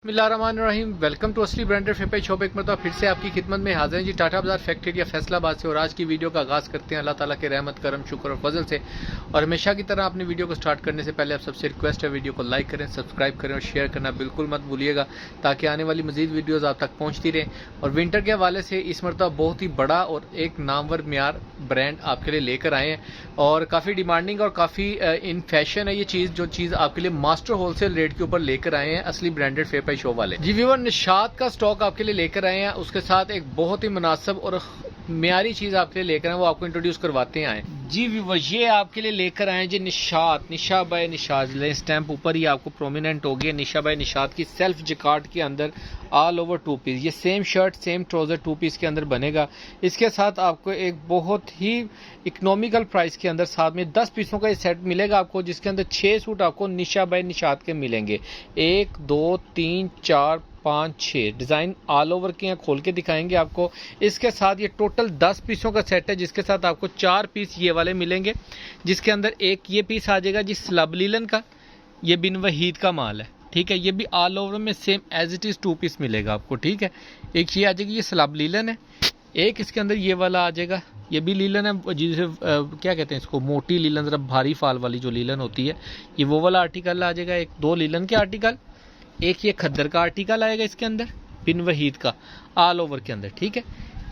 बिस्मिल्लाहिर्रहमानिर्रहीम। Welcome to असली branded फेपर shop. एक मरतबा फिर से आपकी खिदमत में हाजिर हैं जी, टाटा बाजार फैक्ट्री या फैसलाबाद से। और आज की वीडियो का आगाज़ करते हैं अल्लाह ताला के रहमत करम शुक्र और फजल से। और हमेशा की तरह अपनी वीडियो को स्टार्ट करने से पहले आप सबसे रिक्वेस्ट है, वीडियो को लाइक करें, सब्सक्राइब करें और शेयर करना बिल्कुल मत भूलिएगा, ताकि आने वाली मजीद वीडियोज़ आप तक पहुँचती रहें। और विंटर के हवाले से इस मरतबा बहुत ही बड़ा और एक नामवर म्यार ब्रांड आपके लिए लेकर आए हैं, और काफ़ी डिमांडिंग और काफ़ी इन फैशन है ये चीज़, जो चीज़ आपके लिए मास्टर होलसेल रेट के ऊपर लेकर आए हैं असली ब्रांडेड फेपर शॉप वाले जी। व्यूअर, निशात का स्टॉक आपके लिए लेकर आए हैं, उसके साथ एक बहुत ही मुनासिब और म्यारी चीज़ आपके लिए लेकर आए, वो आपको इंट्रोड्यूस करवाते हैं जी। व्यूअर, ये आपके लिए लेकर आए जी निशात, निशा बाय निशात। स्टैंप ऊपर ही आपको प्रोमिनेंट हो गया, निशा बाय निशात की सेल्फ जिकार्ड के अंदर ऑल ओवर टू पीस। ये same shirt same trouser two piece के अंदर बनेगा। इसके साथ आपको एक बहुत ही इकोनॉमिकल प्राइस के अंदर साथ में 10 पीसों का ये सेट मिलेगा आपको, जिसके अंदर 6 सूट आपको निशा बाय निशात के मिलेंगे। 1 2 3 4 5 6 डिज़ाइन ऑल ओवर के यहाँ खोल के दिखाएंगे आपको। इसके साथ ये टोटल 10 पीसों का सेट है, जिसके साथ आपको 4 पीस ये वाले मिलेंगे, जिसके अंदर एक ये पीस आ जाएगा जी स्लब लीलन का, ये बिन वहीद का माल है, ठीक है। ये भी ऑल ओवर में same as it is 2 piece मिलेगा आपको, ठीक है। एक ये आ जाएगी, ये स्लब लीलन है। एक इसके अंदर ये वाला आ जाएगा, ये भी लीलन है, जिसे क्या कहते हैं इसको, मोटी लीलन, जरा भारी फाल वाली जो लीलन होती है, ये वो वाला आर्टिकल आ जाएगा। एक 2 लीलन के आर्टिकल, एक ये खद्दर का आर्टिकल आएगा इसके अंदर बिन वहीद का ऑल ओवर के अंदर, ठीक है।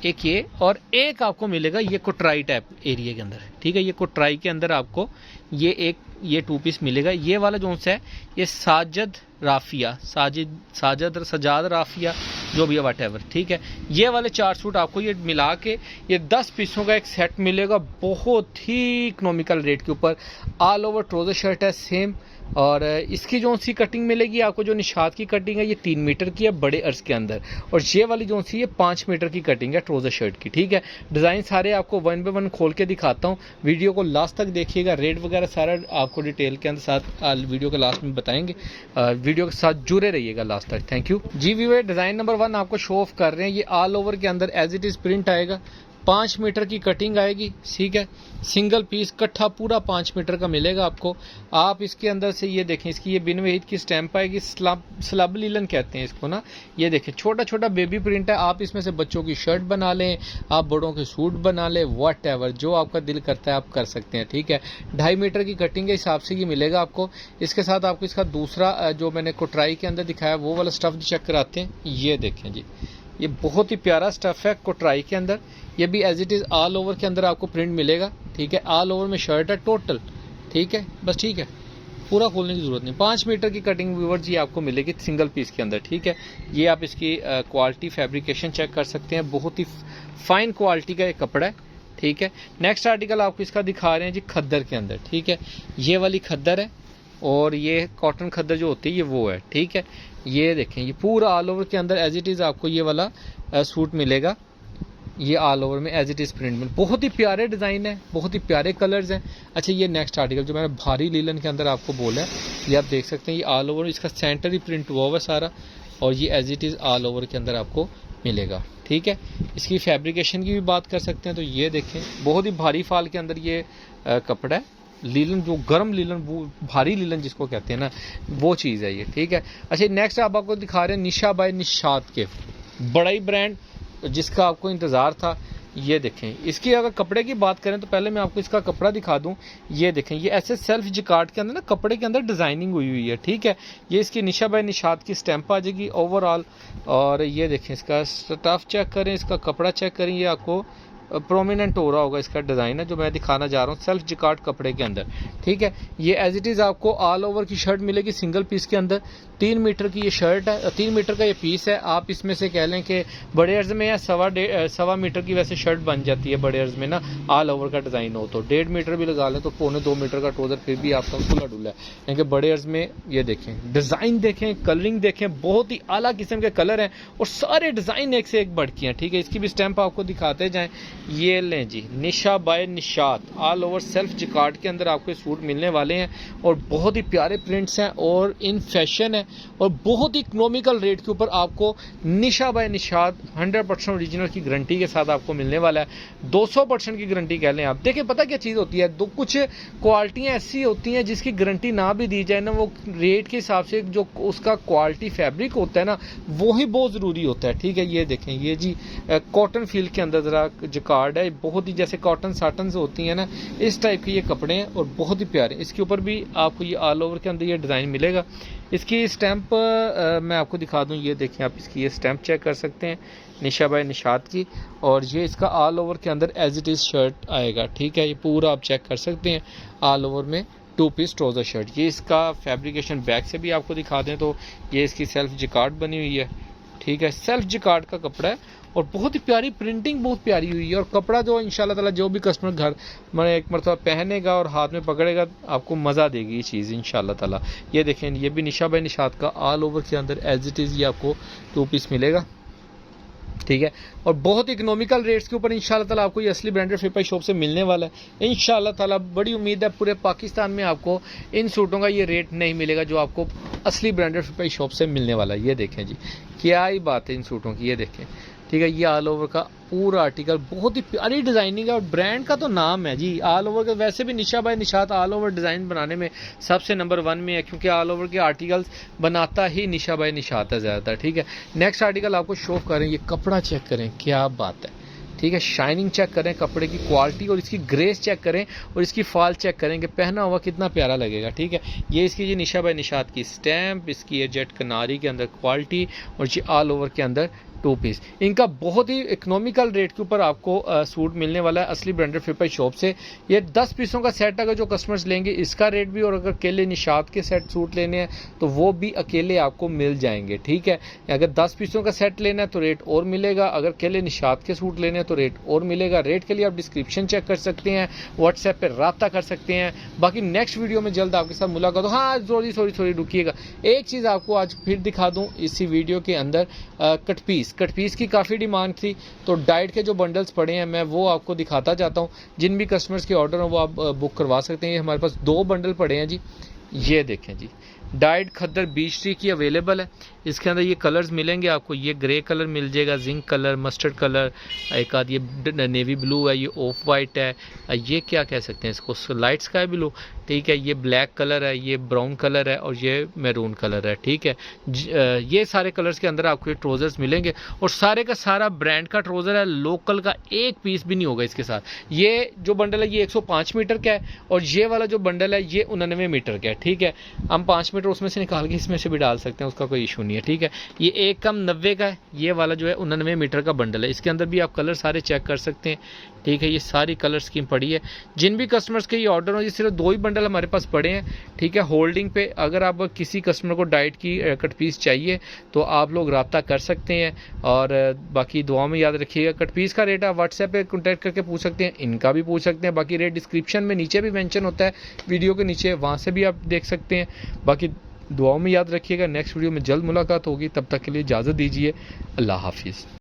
एक ये, और एक आपको मिलेगा ये कोटराई टाइप एरिया के अंदर, ठीक है। ये कोटराई के अंदर आपको ये 2 पीस मिलेगा। ये वाला जो सा है ये साजद राफिया, सजाद राफिया, जो भी है वट एवर, ठीक है। ये वाले 4 सूट आपको ये मिला के ये 10 पीसों का एक सेट मिलेगा, बहुत ही इकोनॉमिकल रेट के ऊपर। ऑल ओवर ट्राउजर शर्ट है सेम, और इसकी जो सी कटिंग मिलेगी आपको, जो निशात की कटिंग है ये 3 मीटर की है बड़े अर्ज के अंदर, और ये वाली जो सी ये 5 मीटर की कटिंग है ट्राउजर शर्ट की, ठीक है। डिज़ाइन सारे आपको 1 बाय 1 खोल के दिखाता हूँ, वीडियो को लास्ट तक देखिएगा। रेट वगैरह सारा आपको डिटेल के अंदर साथ वीडियो के लास्ट में बताएंगे, वीडियो के साथ जुड़े रहिएगा लास्ट तक। थैंक यू जी। व्यूअर, डिज़ाइन नंबर 1 आपको शो ऑफ कर रहे हैं। ये ऑल ओवर के अंदर एज इट इज़ प्रिंट आएगा, 5 मीटर की कटिंग आएगी, ठीक है। सिंगल पीस कट्ठा पूरा 5 मीटर का मिलेगा आपको। आप इसके अंदर से ये देखें, इसकी ये बिन वहीद की स्टैंप आएगी, स्लब लीलन कहते हैं इसको ना। ये देखें, छोटा छोटा बेबी प्रिंट है। आप इसमें से बच्चों की शर्ट बना लें, आप बड़ों के सूट बना लें, वट एवर जो आपका दिल करता है आप कर सकते हैं, ठीक है। 2.5 मीटर की कटिंग के हिसाब से ये मिलेगा आपको। इसके साथ आपको इसका दूसरा जो मैंने कोटराई के अंदर दिखाया वो वाला स्टफ चेक कराते हैं। ये देखें जी, ये बहुत ही प्यारा स्टफ है कोटराई के अंदर। ये भी as it is all over के अंदर आपको प्रिंट मिलेगा, ठीक है। ऑल ओवर में शर्ट है टोटल, ठीक है, बस, ठीक है। पूरा खोलने की जरूरत नहीं। 5 मीटर की कटिंग व्यूअर जी आपको मिलेगी सिंगल पीस के अंदर, ठीक है। ये आप इसकी क्वालिटी फैब्रिकेशन चेक कर सकते हैं, बहुत ही फाइन क्वालिटी का एक कपड़ा है, ठीक है। नेक्स्ट आर्टिकल आपको इसका दिखा रहे हैं जी खद्दर के अंदर, ठीक है। ये वाली खद्दर है, और ये कॉटन खद्दर जो होती है ये वो है, ठीक है। ये देखें, ये पूरा ऑल ओवर के अंदर एज इट इज़ आपको ये वाला सूट मिलेगा। ये ऑल ओवर में एज इट इज़ प्रिंट में बहुत ही प्यारे डिज़ाइन है, बहुत ही प्यारे कलर्स हैं। अच्छा, ये नेक्स्ट आर्टिकल जो मैंने भारी लीलन के अंदर आपको बोला है, ये आप देख सकते हैं, ये ऑल ओवर इसका सेंटर ही प्रिंट हुआ हुआ है सारा, और ये as it is all over के अंदर आपको मिलेगा, ठीक है। इसकी फैब्रिकेशन की भी बात कर सकते हैं, तो ये देखें, बहुत ही भारी फाल के अंदर ये कपड़ा है। लीलन, जो गर्म लीलन, वो भारी लीलन जिसको कहते हैं ना, वो चीज़ है ये, ठीक है। अच्छा, नेक्स्ट आप आपको दिखा रहे हैं निशा बाय निशात के, बड़ा ही ब्रांड जिसका आपको इंतज़ार था। ये देखें, इसकी अगर कपड़े की बात करें तो पहले मैं आपको इसका कपड़ा दिखा दूं। ये देखें, ये ऐसे सेल्फ जिकार्ड के अंदर ना कपड़े के अंदर डिज़ाइनिंग हुई हुई है, ठीक है। ये इसकी निशा बाय निशात की स्टैंप आ जाएगी ओवरऑल। और ये देखें, इसका स्टफ चेक करें, इसका कपड़ा चेक करें, ये आपको प्रोमिनेंट हो रहा होगा। इसका डिज़ाइन है जो मैं दिखाना जा रहा हूँ, सेल्फ जिकार्ड कपड़े के अंदर, ठीक है। ये एज इट इज़ आपको ऑल ओवर की शर्ट मिलेगी सिंगल पीस के अंदर। 3 मीटर की ये शर्ट है, 3 मीटर का ये पीस है। आप इसमें से कह लें कि बड़े अर्ज में या 1.25 मीटर की वैसे शर्ट बन जाती है बड़े अर्ज में ना, ऑल ओवर का डिज़ाइन हो तो 1.5 मीटर भी लगा लें तो 2.25 मीटर का ट्राउजर फिर भी आपका खुला डुला है। क्योंकि बड़े अर्ज में ये देखें, डिज़ाइन देखें, कलरिंग देखें, बहुत ही आला किस्म के कलर हैं, और सारे डिज़ाइन एक से एक बढ़ के हैं, ठीक है। इसकी भी स्टैंप आपको दिखाते जाएँ। ये लें जी, Nisha by Nishat all over self jacquard के अंदर आपको सूट मिलने वाले हैं और बहुत ही प्यारे प्रिंट्स हैं और इन फैशन है और बहुत ही इकोनॉमिकल रेट के ऊपर आपको निशा बाय निशात 100% ओरिजिनल की गारंटी के साथ आपको मिलने वाला है। 200% की गारंटी कह लें आप। देखिए पता क्या चीज़ होती है, कुछ क्वालिटियाँ ऐसी होती हैं जिसकी गारंटी ना भी दी जाए ना, वो रेट के हिसाब से जो उसका क्वालिटी फैब्रिक होता है ना, वो ही बहुत ज़रूरी होता है। ठीक है, ये देखें, ये जी कॉटन फील के अंदर ज़रा जिकार्ड है, बहुत ही जैसे कॉटन साटन्स होती हैं ना, इस टाइप के ये कपड़े हैं और बहुत ही प्यारे। इसके ऊपर भी आपको ये ऑल ओवर के अंदर ये डिज़ाइन मिलेगा। इसकी स्टैंप मैं आपको दिखा दूं, ये देखें आप, इसकी ये स्टैंप चेक कर सकते हैं निशा बाय निशात की, और ये इसका ऑल ओवर के अंदर एज इट इज़ शर्ट आएगा। ठीक है, ये पूरा आप चेक कर सकते हैं ऑल ओवर में 2 पीस ट्राउज़र शर्ट। ये इसका फैब्रिकेशन बैक से भी आपको दिखा दें तो ये इसकी सेल्फ जिकार्ड बनी हुई है। ठीक है, सेल्फ जिकार्ड का कपड़ा है और बहुत ही प्यारी प्रिंटिंग, बहुत प्यारी हुई है और कपड़ा जो इंशाल्लाह ताला जो भी कस्टमर घर में एक मरतबा पहनेगा और हाथ में पकड़ेगा आपको मज़ा देगी ये चीज़ इंशाल्लाह ताला। ये देखें, ये भी निशा बाय निशात का ऑल ओवर के अंदर एज इट इज़ ये आपको 2 पीस मिलेगा। ठीक है, और बहुत इकोनॉमिकल रेट्स के ऊपर इंशाल्लाह ताला आपको ये असली ब्रांडेड फिर पाई शॉप से मिलने वाला है इंशाल्लाह ताला। बड़ी उम्मीद है पूरे पाकिस्तान में आपको इन सूटों का ये रेट नहीं मिलेगा जो आपको असली ब्रांडेड फिर पाई शॉप से मिलने वाला है। ये देखें जी, क्या ही बात है इन सूटों की, ये देखें। ठीक है, ये ऑल ओवर का पूरा आर्टिकल बहुत ही प्यारी डिज़ाइनिंग है और ब्रांड का तो नाम है जी ऑल ओवर का। वैसे भी Nisha by Nishat all over design बनाने में सबसे नंबर 1 में है, क्योंकि ऑल ओवर के आर्टिकल्स बनाता ही निशा बाय निशात है ज़्यादातर। ठीक है, नेक्स्ट आर्टिकल आपको शो करें, ये कपड़ा चेक करें, क्या बात है। ठीक है, शाइनिंग चेक करें, कपड़े की क्वालिटी और इसकी ग्रेस चेक करें और इसकी फॉल चेक करें कि पहना हुआ कितना प्यारा लगेगा। ठीक है, ये इसकी जी निशा बाय निशात की स्टैम्प, इसकी ये जेट कनारी के अंदर क्वालिटी और जी ऑल ओवर के अंदर 2 पीस। इनका बहुत ही इकोनॉमिकल रेट के ऊपर आपको सूट मिलने वाला है असली ब्रांडेड फिर पाई शॉप से। ये 10 पीसों का सेट अगर जो कस्टमर्स लेंगे इसका रेट भी, और अगर अकेले निशात के सेट सूट लेने हैं तो वो भी अकेले आपको मिल जाएंगे। ठीक है, अगर 10 पीसों का सेट लेना है तो रेट और मिलेगा, अगर अकेले निशात के सूट लेने हैं तो रेट और मिलेगा। रेट के लिए आप डिस्क्रिप्शन चेक कर सकते हैं, व्हाट्सएप पर रब्ता कर सकते हैं। बाकी नेक्स्ट वीडियो में जल्द आपके साथ मुलाकात हो। हाँ, सॉरी रुकिएगा, एक चीज़ आपको आज फिर दिखा दूँ इसी वीडियो के अंदर, कट पीस की काफ़ी डिमांड थी तो डाइट के जो बंडल्स पड़े हैं मैं वो आपको दिखाता जाता हूँ। जिन भी कस्टमर्स के ऑर्डर हो वो आप बुक करवा सकते हैं। ये हमारे पास 2 बंडल पड़े हैं जी, ये देखें जी, डाइट खद्दर बीच ट्री की अवेलेबल है। इसके अंदर ये कलर्स मिलेंगे आपको, ये ग्रे कलर मिल जाएगा, जिंक कलर, मस्टर्ड कलर, एक आध ये नेवी ब्लू है, ये ऑफ वाइट है, ये क्या कह सकते हैं इसको, लाइट स्काई ब्लू। ठीक है, ये ब्लैक कलर है, ये ब्राउन कलर है और ये मैरून कलर है। ठीक है, ये सारे कलर्स के अंदर आपको ये ट्राउजर्स मिलेंगे और सारे का सारा ब्रांड का ट्राउजर है, लोकल का एक पीस भी नहीं होगा इसके साथ। ये जो बंडल है ये 105 मीटर का है और ये वाला जो बंडल है ये 99 मीटर का है। ठीक है, हम 5 मीटर उसमें से निकाल के इसमें से भी डाल सकते हैं, उसका कोई इशू नहीं है। ठीक है, ये एक कम 90 का है, ये वाला जो है 99 मीटर का बंडल है। इसके अंदर भी आप कलर सारे चेक कर सकते हैं। ठीक है, ये सारी कलर स्कीम पड़ी है। जिन भी कस्टमर्स के ये ऑर्डर हो, ये सिर्फ 2 ही बंडल हमारे पास पड़े हैं। ठीक है, होल्डिंग पे अगर आप किसी कस्टमर को डाइट की कट पीस चाहिए तो आप लोग रब्ता कर सकते हैं। और बाकी दुआ में याद रखिएगा, कट पीस का रेट आप व्हाट्सएप पे कॉन्टैक्ट करके पूछ सकते हैं, इनका भी पूछ सकते हैं। बाकी रेट डिस्क्रिप्शन में नीचे भी मेंशन होता है वीडियो के नीचे, वहाँ से भी आप देख सकते हैं। बाकी दुआओं में याद रखिएगा, नेक्स्ट वीडियो में जल्द मुलाकात होगी, तब तक के लिए इजाज़त दीजिए, अल्लाह हाफिज़।